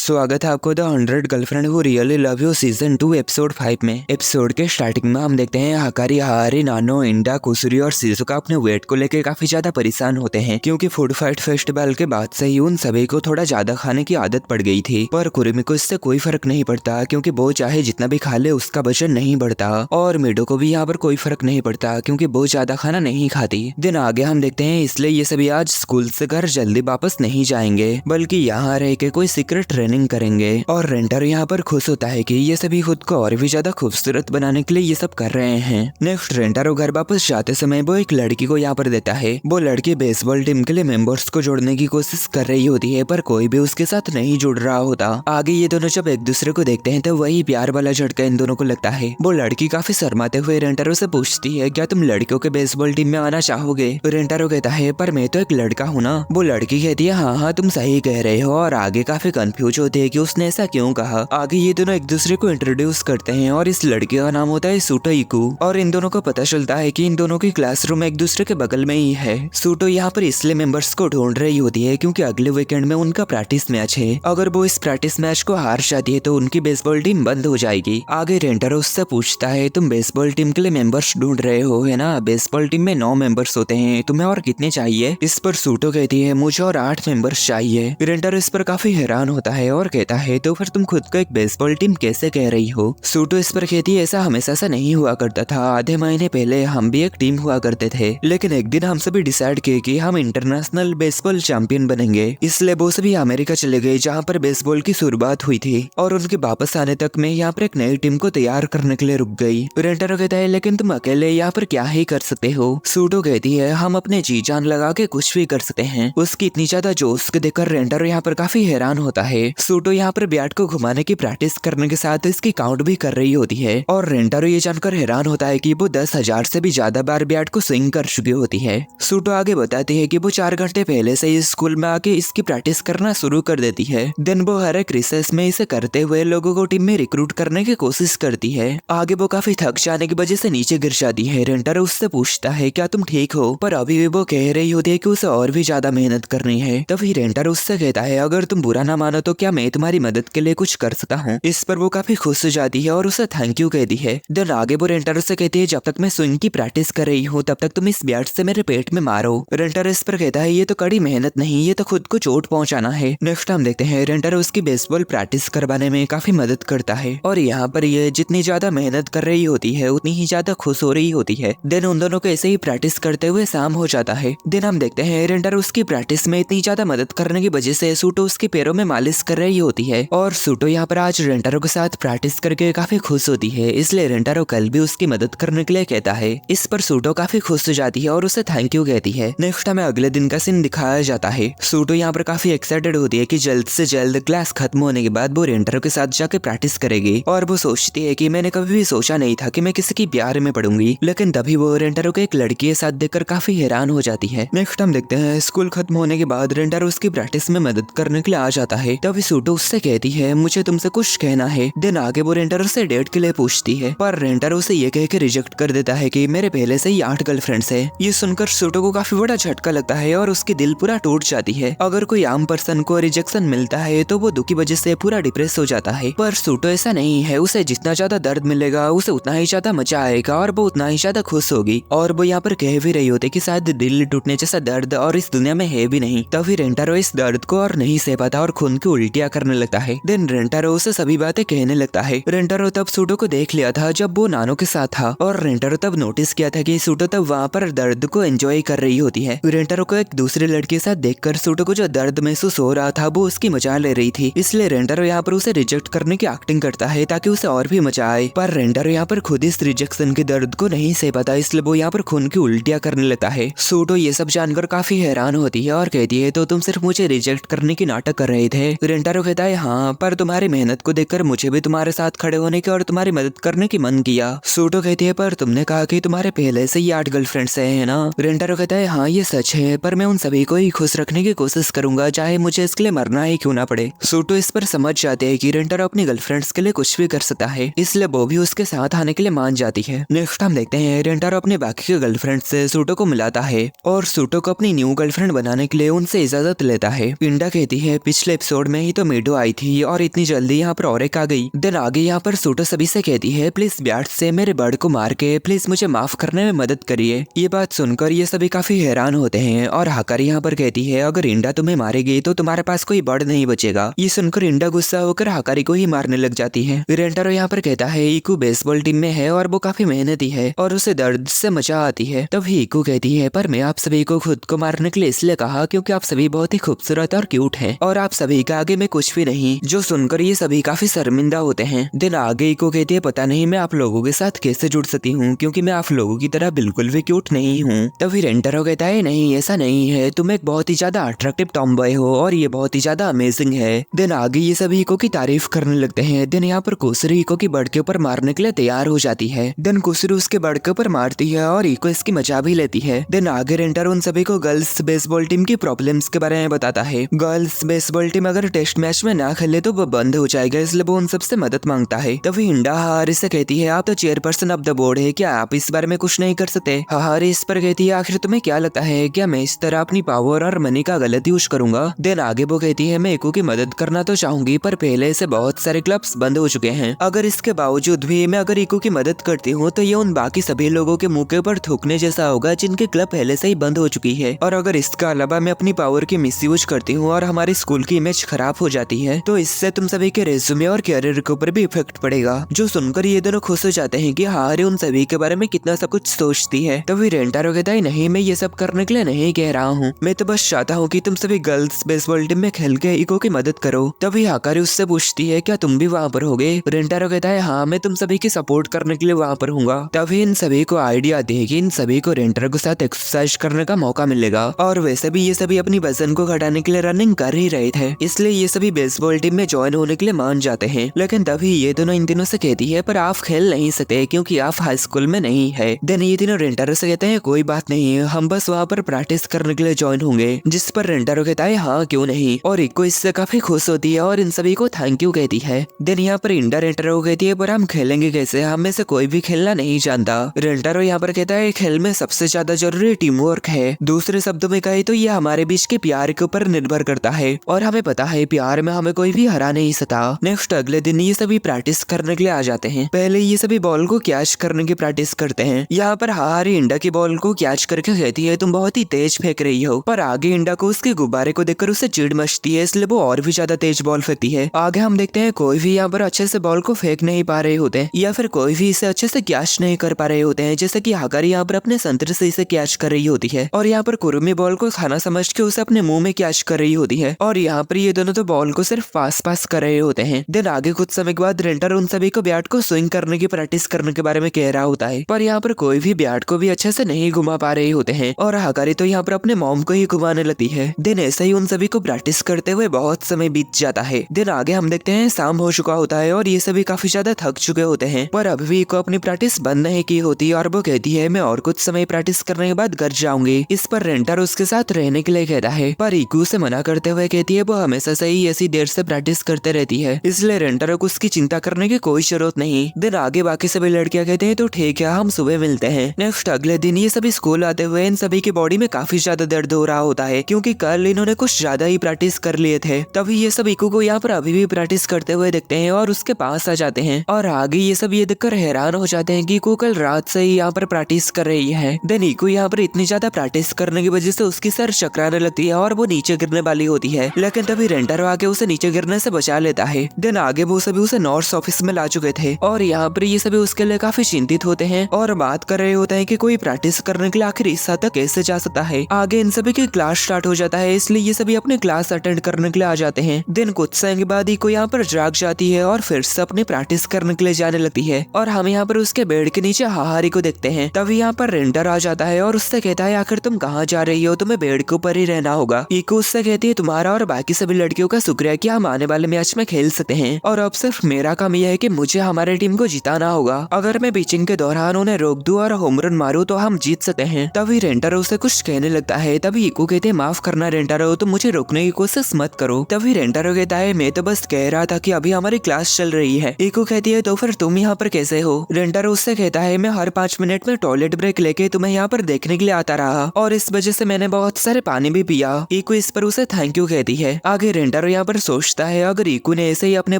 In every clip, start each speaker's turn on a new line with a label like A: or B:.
A: स्वागत है आपको the 100 girlfriend who really love you season 2 episode 5 में। एपिसोड के स्टार्टिंग में हम देखते हैं हकारी, हारी, नानो, इंडा, कुसुरी और शिजुका अपने वेट को लेकर काफी ज्यादा परेशान होते हैं क्योंकि फूड फाइट फेस्टिवल के बाद से ही उन सभी को थोड़ा ज्यादा खाने की आदत पड़ गई थी। पर कुरुमी को इससे कोई फर्क नहीं पड़ता क्योंकि वो चाहे जितना भी खा ले उसका वजन नहीं बढ़ता, और मिडो को भी यहाँ पर कोई फर्क नहीं पड़ता क्योंकि वो ज्यादा खाना नहीं खाती। दिन आगे हम देखते हैं इसलिए ये सभी आज स्कूल से घर जल्दी वापस नहीं जाएंगे बल्कि यहाँ रह के कोई सीक्रेट ट्रेनिंग करेंगे। और रेंटर यहाँ पर खुश होता है कि ये सभी खुद को और भी ज्यादा खूबसूरत बनाने के लिए ये सब कर रहे हैं। नेक्स्ट रेंटर घर वापस जाते समय वो एक लड़की को यहाँ पर देता है। वो लड़की बेसबॉल टीम के लिए मेंबर्स को जोड़ने की कोशिश कर रही होती है पर कोई भी उसके साथ नहीं जुड़ रहा होता। आगे ये दोनों जब एक दूसरे को देखते हैं तो वही प्यार वाला झटका इन दोनों को लगता है। वो लड़की काफी शर्माते हुए रेंटरो से पूछती है, क्या तुम लड़कियों के बेसबॉल टीम में आना चाहोगे? रेंटरो कहता है, पर मैं तो एक लड़का हूँ ना। वो लड़की कहती है, हाँ हाँ तुम सही कह रहे हो। और आगे काफी कंफ्यूज होते हैं कि उसने ऐसा क्यों कहा। आगे ये दोनों एक दूसरे को इंट्रोड्यूस करते हैं और इस लड़के का नाम होता है सूटो इकू। और इन दोनों को पता चलता है कि इन दोनों की क्लासरूम एक दूसरे के बगल में ही है। सूटो यहाँ पर इसलिए मेंबर्स को ढूंढ रही होती है क्योंकि अगले वीकेंड में उनका प्रैक्टिस मैच है। अगर वो इस प्रैक्टिस मैच को हार जाती है तो उनकी बेसबॉल टीम बंद हो जाएगी। आगे रेंटरो उससे पूछता है, तुम बेसबॉल टीम के लिए मेंबर्स ढूंढ रहे हो है ना? बेसबॉल टीम में 9 मेंबर्स होते हैं, तुम्हें और कितने चाहिए? इस पर सूटो कहती है, मुझे और 8 मेंबर्स चाहिए। रेंटरो इस पर काफी हैरान होता है और कहता है, तो फिर तुम खुद को एक बेसबॉल टीम कैसे कह रही हो? सूटो इस पर कहती है, ऐसा हमेशा से नहीं हुआ करता था। आधे महीने पहले हम भी एक टीम हुआ करते थे, लेकिन एक दिन हम सभी डिसाइड किए कि हम इंटरनेशनल बेसबॉल चैंपियन बनेंगे। इसलिए वो सभी अमेरिका चले गए जहाँ पर बेसबॉल की शुरुआत हुई थी। और उनके वापस आने तक मैं यहाँ पर एक नई टीम को तैयार करने के लिए रुक गई। रेंटरो कहता है, लेकिन तुम अकेले यहाँ पर क्या ही कर सकते हो? सूटो कहती है, हम अपने जी जान लगा के कुछ भी कर सकते हैं। उसकी इतनी ज्यादा जोश को देखकर रेंटरो यहाँ पर काफी हैरान होता है। सूटो यहाँ पर बैट को घुमाने की प्रैक्टिस करने के साथ इसकी काउंट भी कर रही होती है। और रेंटरो ये जानकर हैरान होता है कि वो 10,000 से भी ज्यादा बार बैट को स्विंग कर चुकी होती है। सूटो आगे बताती है कि वो 4 घंटे पहले से ही स्कूल में आके इसकी प्रैक्टिस करना शुरू कर देती है। दिन वो हर एक रिसेस में इसे करते हुए लोगों को टीम में रिक्रूट करने की कोशिश करती है। आगे वो काफी थक जाने की वजह से नीचे गिर जाती है। रेंटरो उससे पूछता है, क्या तुम ठीक हो? पर अभी भी वो कह रही होती है कि उसे और भी ज्यादा मेहनत करनी है। तभी रेंटरो उससे कहता है, अगर तुम बुरा ना मानो तो क्या मैं तुम्हारी मदद के लिए कुछ कर सकता हूँ? इस पर वो काफी खुश हो जाती है और उसे थैंक यू कहती है। देन आगे वो रेंटरो से कहती है, जब तक मैं स्विंग की प्रैक्टिस कर रही हूँ तब तक तुम इस बैट से मेरे पेट में मारो। रेंटरो इस पर कहता है, ये तो कड़ी मेहनत नहीं, ये तो खुद को चोट पहुंचाना है। नेक्स्ट हम देखते हैं रेंटरो उसकी बेसबॉल प्रैक्टिस करवाने में काफी मदद करता है। और यहाँ पर ये जितनी ज्यादा मेहनत कर रही होती है उतनी ही ज्यादा खुश हो रही होती है। देन उन दोनों को ऐसे ही प्रैक्टिस करते हुए शाम हो जाता है। देन हम देखते हैं रेंटरो उसकी प्रैक्टिस में इतनी ज्यादा मदद करने की वजह से सूटो उसके पैरों में मालिश कर रही होती है। और सूटो यहाँ पर आज रेंटरो के साथ प्रैक्टिस करके काफी खुश होती है, इसलिए रेंटरो कल भी उसकी मदद करने के लिए कहता है। इस पर सूटो काफी खुश हो जाती है और उसे थैंक यू कहती है। नेक्स्ट हमें अगले दिन का सीन दिखाया जाता है। सूटो यहाँ पर काफी एक्साइटेड होती है कि जल्द से जल्द क्लास खत्म होने के बाद वो रेंटरो के साथ जाके प्रैक्टिस करेगी। और वो सोचती है कि मैंने कभी भी सोचा नहीं था कि मैं किसी की प्यार में पड़ूंगी। लेकिन तभी वो रेंटरो को एक लड़की के साथ देखकर काफी हैरान हो जाती है। नेक्स्ट हम देखते हैं स्कूल खत्म होने के बाद रेंटरो उसकी प्रैक्टिस में मदद करने के लिए आ जाता है। तभी सूटो उससे कहती है, मुझे तुमसे कुछ कहना है। दिन आगे वो रेंटरो से डेट के लिए पूछती है, पर रेंटरो उसे ये कह के रिजेक्ट कर देता है कि मेरे पहले से ही 8 गर्लफ्रेंड्स है। ये सुनकर सूटो को काफी बड़ा झटका लगता है और उसकी दिल पूरा टूट जाती है। अगर कोई आम पर्सन को रिजेक्शन मिलता है तो वो दुख की वजह से पूरा डिप्रेस हो जाता है, पर सूटो ऐसा नहीं है। उसे जितना ज्यादा दर्द मिलेगा उसे उतना ही ज्यादा मजा आएगा और वो उतना ही ज्यादा खुश होगी। और वो यहाँ पर कह भी रही होती कि शायद दिल टूटने जैसा दर्द और इस दुनिया में है भी नहीं। तभी रेंटरो इस दर्द को और नहीं सह पाता और खून की उल्टियां करने लगता है। देन रेंटरो उसे सभी बातें कहने लगता है। रेंटरो तब सूटो को देख लिया था जब वो नानो के साथ था, और रेंटरो तब नोटिस किया था कि सूटो तब वहाँ पर दर्द को एंजॉय कर रही होती है। रेंटरो को एक दूसरे लड़के के साथ देखकर सूटो को जो दर्द महसूस हो रहा था वो उसकी मजा ले रही थी। इसलिए रेंटरो यहाँ पर उसे रिजेक्ट करने की एक्टिंग करता है ताकि उसे और भी मजा आए। पर रेंटरो यहाँ पर खुद इस रिजेक्शन के दर्द को नहीं सह पाता, इसलिए वो यहाँ पर खून की उल्टियां करने लगता है। सूटो ये सब जानकर काफी हैरान होती है और कहती है, तो तुम सिर्फ मुझे रिजेक्ट करने की नाटक कर रहे थे? रेंटरो कहता है, हाँ, पर तुम्हारी मेहनत को देखकर मुझे भी तुम्हारे साथ खड़े होने की और तुम्हारी मदद करने की मन किया। सूटो कहती है, पर तुमने कहा कि तुम्हारे पहले से ही 8 गर्लफ्रेंड्स है ना? रेंटरो कहता है, हाँ ये सच है, पर मैं उन सभी को ही खुश रखने की कोशिश करूंगा, चाहे मुझे इसके लिए मरना ही क्यों ना पड़े। सूटो इस पर समझ जाते है कि रेंटरो अपनी गर्लफ्रेंड्स के लिए कुछ भी कर सकता है, इसलिए वो भी उसके साथ आने के लिए मान जाती है। नेक्स्ट हम देखते हैं रेंटरो अपने बाकी के गर्लफ्रेंड से सूटो को मिलाता है और सूटो को अपनी न्यू गर्लफ्रेंड बनाने के लिए उनसे इजाजत लेता है। इंडा कहती है, पिछले एपिसोड में ही ही तो मीडो आई थी और इतनी जल्दी यहाँ पर और एक आ गई। देन आगे यहाँ पर सूटो सभी से कहती है प्लीज ब्याट से मेरे बर्ड को मार के प्लीज मुझे माफ करने में मदद करिए। ये बात सुनकर ये सभी काफी हैरान होते हैं और हाकारी यहाँ पर कहती है अगर इंडा तुम्हें मारेगी तो तुम्हारे पास कोई बर्ड नहीं बचेगा। ये सुनकर इंडा गुस्सा होकर हाकारी को ही मारने लग जाती है। रेंटारो यहाँ पर कहता है इकू बेसबॉल टीम में है और वो काफी मेहनती है और उसे दर्द से मजा आती है। तभी इकू कहती है पर मैं आप सभी को खुद को मारने के लिए इसलिए कहा क्योंकि आप सभी बहुत ही खूबसूरत और क्यूट हैं और आप सभी के आगे में कुछ भी नहीं। जो सुनकर ये सभी काफी शर्मिंदा होते हैं। दिन आगे इको कहती है पता नहीं मैं आप लोगों के साथ कैसे जुड़ सकती हूँ क्योंकि मैं आप लोगों की तरह बिल्कुल भी क्यूट नहीं हूँ। तभी रेंटारो कहता है नहीं ऐसा नहीं है, तुम एक बहुत ही ज्यादा अट्रैक्टिव टॉम बॉय हो और ये बहुत ही ज्यादा अमेजिंग है। दिन आगे ये सभी इको की तारीफ करने लगते हैं। दिन यहाँ पर कोसरू इको की बर्ड के ऊपर मारने के लिए तैयार हो जाती है। दिन कोसरू उसके बर्ड के ऊपर मारती है और इको इसकी मजा भी लेती है। दिन आगे रेंटारो उन सभी को गर्ल्स बेसबॉल टीम की प्रॉब्लम्स के बारे में बताता है। गर्ल्स बेसबॉल टीम अगर टेस्ट मैच में ना खेले तो वो बंद हो जाएगा, इसलिए वो उन सबसे मदद मांगता है। तभी इंडा हारी से कहती है आप तो चेयरपर्सन ऑफ द बोर्ड है, क्या आप इस बारे में कुछ नहीं कर सकते? हारी इस पर कहती है आखिर तुम्हें क्या लगता है क्या मैं इस तरह अपनी पावर और मनी का गलत यूज करूंगा? देन आगे वो कहती है मैं इको की मदद करना तो चाहूंगी पर पहले से बहुत सारे क्लब्स बंद हो चुके हैं। अगर इसके बावजूद भी मैं अगर इको की मदद करती हूँ तो ये उन बाकी सभी लोगों के मुंह के ऊपर थूकने जैसा होगा जिनके क्लब पहले से ही बंद हो चुकी है। और अगर इसका अलावा मैं अपनी पावर की मिसयूज करती हूँ और हमारी स्कूल की इमेज खराब हो जाती है तो इससे तुम सभी के रेज्यूमे और कैरियर के ऊपर भी इफेक्ट पड़ेगा। जो सुनकर ये दोनों खुश हो जाते हैं कि हारे उन सभी के बारे में कितना सब कुछ सोचती है। तभी रेंटारो कहता है नहीं मैं ये सब करने के लिए नहीं कह रहा हूँ, मैं तो बस चाहता हूँ कि तुम सभी गर्ल्स बेसबॉल टीम में खेल के इको की मदद करो। तभी हाकारी उससे पूछती है क्या तुम भी वहाँ पर होगे? रेंटारो कहता है हाँ मैं तुम सभी की सपोर्ट करने के लिए वहाँ पर हूँगा। तभी इन सभी को आइडिया आती है कि इन सभी को रेंटारो के साथ एक्सरसाइज करने का मौका मिलेगा और वैसे भी ये सभी अपनी वजन को घटाने के लिए रनिंग कर ही रहे थे, इसलिए ये सभी बेसबॉल टीम में ज्वाइन होने के लिए मान जाते हैं। लेकिन तभी ये दोनों इन दिनों से कहती है पर आप खेल नहीं सकते क्योंकि आप हाई स्कूल में नहीं है। देन ये तीनों रेंटारो से कहते हैं कोई बात नहीं हम बस वहाँ पर प्रैक्टिस करने के लिए ज्वाइन होंगे। जिस पर रेंटारो कहता है हाँ क्यों नहीं, और इको इससे काफी खुश होती है और इन सभी को थैंक यू कहती है। देन यहाँ पर इंडा रेंटारो को कहती है पर हम खेलेंगे कैसे, हम में से कोई भी खेलना नहीं जानता। रेंटारो यहाँ पर कहता है खेल में सबसे ज्यादा जरूरी टीम वर्क है, दूसरे शब्दों में कहे तो ये हमारे बीच के प्यार के ऊपर निर्भर करता है और हमें पता है प्यार में हमें कोई भी हरा नहीं सकता। नेक्स्ट अगले दिन ये सभी प्रैक्टिस करने के लिए आ जाते हैं। पहले ये सभी बॉल को कैच करने की प्रैक्टिस करते हैं। यहाँ पर हारी इंडा की बॉल को कैच करके कहती है तुम बहुत ही तेज फेंक रही हो, पर आगे इंडा को उसके गुब्बारे को देखकर उसे चिढ़ मचती है, इसलिए वो और भी ज्यादा तेज बॉल फेंकती है। आगे हम देखते हैं कोई भी यहाँ पर अच्छे से बॉल को फेंक नहीं पा रहे होते या फिर कोई भी इसे अच्छे से कैच नहीं कर पा रहे होते हैं, जैसे कि हाकारी यहाँ पर अपने संतरे से इसे कैच कर रही होती है और यहाँ पर कुरुमी बॉल को खाना समझ के उसे अपने मुंह में कैच कर रही होती है और यहाँ पर ये दोनों तो बॉल को सिर्फ पास कर रहे होते हैं। देन आगे कुछ समय के बाद रेंटर उन सभी को बैट को स्विंग करने की प्रैक्टिस करने के बारे में कह रहा होता है, पर यहाँ पर कोई भी बैट को भी अच्छे से नहीं घुमा पा रहे होते हैं और हाकारी तो यहाँ पर अपने मॉम को ही घुमाने लगती है। देन ऐसे ही उन सभी को प्रैक्टिस करते हुए बहुत समय बीत जाता है। देन आगे हम देखते हैं शाम हो चुका होता है और ये सभी काफी ज्यादा थक चुके होते हैं, पर अभी भी को अपनी प्रैक्टिस बंद नहीं की होती और वो कहती है मैं और कुछ समय प्रैक्टिस करने के बाद घर जाऊंगी। इस पर रेंटर उसके साथ रहने के लिए कहता है, पर इकू से मना करते हुए कहती है वो हमेशा से ही ऐसी देर से प्रैक्टिस करते रहती है, इसलिए रेंटर को उसकी चिंता करने की कोई जरूरत नहीं। दिन आगे बाकी सभी लड़कियां कहते हैं तो ठीक है हम सुबह मिलते हैं। नेक्स्ट अगले दिन ये सभी स्कूल आते हुए इन सभी की बॉडी में काफी ज्यादा दर्द हो रहा होता है क्योंकि कल इन्होंने कुछ ज्यादा ही प्रैक्टिस कर लिए थे। तभी ये सब इकू को यहाँ पर अभी भी प्रैक्टिस करते हुए देखते हैं और उसके पास आ जाते हैं और आगे ये सब ये देखकर हैरान हो जाते हैं कि इकू कल रात से ही यहाँ पर प्रैक्टिस कर रही है। देन इकू यहाँ पर इतनी ज्यादा प्रैक्टिस करने की वजह से उसकी सर चकराने लगती है और वो नीचे गिरने वाली होती है, लेकिन तभी रेंटर आके उसे नीचे गिरने से बचा लेता है। देन आगे वो सभी उसे नॉर्थ ऑफिस में ला चुके थे और यहाँ पर ये सभी उसके लिए काफी चिंतित होते हैं और बात कर रहे होते हैं कि कोई प्रैक्टिस करने के लिए आखिर इस हद तक कैसे जा सकता है। आगे इन सभी की क्लास स्टार्ट हो जाता है, इसलिए ये सभी अपने क्लास अटेंड करने के लिए आ जाते हैं। दिन कुछ समय के बाद इको यहाँ पर जाग जाती है और फिर से अपनी प्रैक्टिस करने के लिए जाने लगती है और हम यहाँ पर उसके बेड के नीचे हाहारी को देखते हैं। तभी यहाँ पर रेंटर आ जाता है और उससे कहता है आखिर तुम कहाँ जा रही हो, तुम्हें बेड के ऊपर ही रहना होगा। इको उससे कहती है तुम्हारा और बाकी सभी लड़कियों का शुक्रिया कि हम आने वाले मैच में खेल सकते हैं और अब सिर्फ मेरा काम यह है कि मुझे हमारे टीम को जिताना होगा। अगर मैं पिचिंग के दौरान उन्हें रोक दूं और होम रन मारूं तो हम जीत सकते हैं। तभी रेंटारो उसे कुछ कहने लगता है। तभी इको कहते हैं माफ करना रेंटारो, तो मुझे रोकने की कोशिश मत करो। तभी रेंटारो कहता है मैं तो बस कह रहा था कि अभी हमारी क्लास चल रही है। इको कहती है तो फिर तुम यहाँ पर कैसे हो? रेंटारो उससे कहता है मैं हर 5 मिनट में टॉयलेट ब्रेक लेके तुम्हें यहाँ पर देखने के लिए आता रहा और इस वजह से मैंने बहुत सारे पानी भी पिया। इको इस पर उसे थैंक यू कहती है। आगे रेंटारो रेंटारो यहाँ पर सोचता है अगर ईकू ने ऐसे ही अपने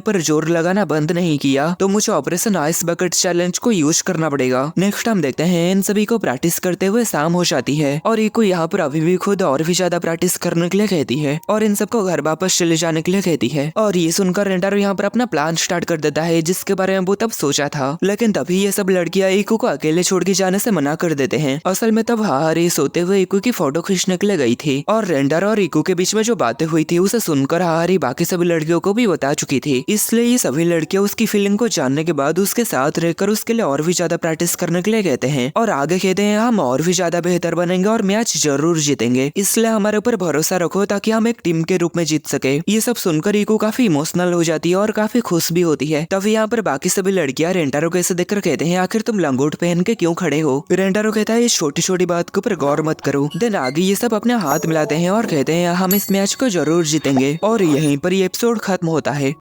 A: पर जोर लगाना बंद नहीं किया तो मुझे ऑपरेशन आइस बकेट चैलेंज को यूज करना पड़ेगा। नेक्स्ट हम देखते हैं इन सभी को प्रैक्टिस करते हुए शाम हो जाती है और ईकू यहाँ पर अभी भी खुद और भी ज्यादा प्रैक्टिस करने के लिए कहती है और इन सबको घर वापस चले जाने के लिए कहती है। और ये सुनकर रेंटारो यहाँ पर अपना प्लान स्टार्ट कर देता है जिसके बारे में वो तब सोचा था, लेकिन तभी ये सब लड़कियां ईकू को अकेले छोड़ के जाने से मना कर देते हैं। असल में तब हाहारी सोते हुए ईकू की फोटो खींचने के लिए गई थी और रेंटारो और ईकू के बीच में जो बातें हुई थी उसे सुनकर हाहारी बाकी सभी लड़कियों को भी बता चुकी थी। इसलिए ये सभी लड़कियां उसकी फीलिंग को जानने के बाद उसके साथ रहकर उसके लिए और भी ज्यादा प्रैक्टिस करने के लिए कहते हैं और आगे कहते हैं हम और भी ज्यादा बेहतर बनेंगे और मैच जरूर जीतेंगे, इसलिए हमारे ऊपर भरोसा रखो ताकि हम एक टीम के रूप में जीत सके। ये सब सुनकर ईकू काफी इमोशनल हो जाती है और काफी खुश भी होती है। तभी यहाँ पर बाकी सभी लड़कियां रेंटारो को ऐसे देखकर कहते हैं आखिर तुम लंगोट पहन के क्यों खड़े हो। रेंटारो कहता है इस छोटी छोटी बात के ऊपर गौर मत करो। देन आगे ये सब अपने हाथ मिलाते हैं और कहते हैं हम इस मैच को जरूर जीतेंगे और यहीं पर ये एपिसोड खत्म होता है।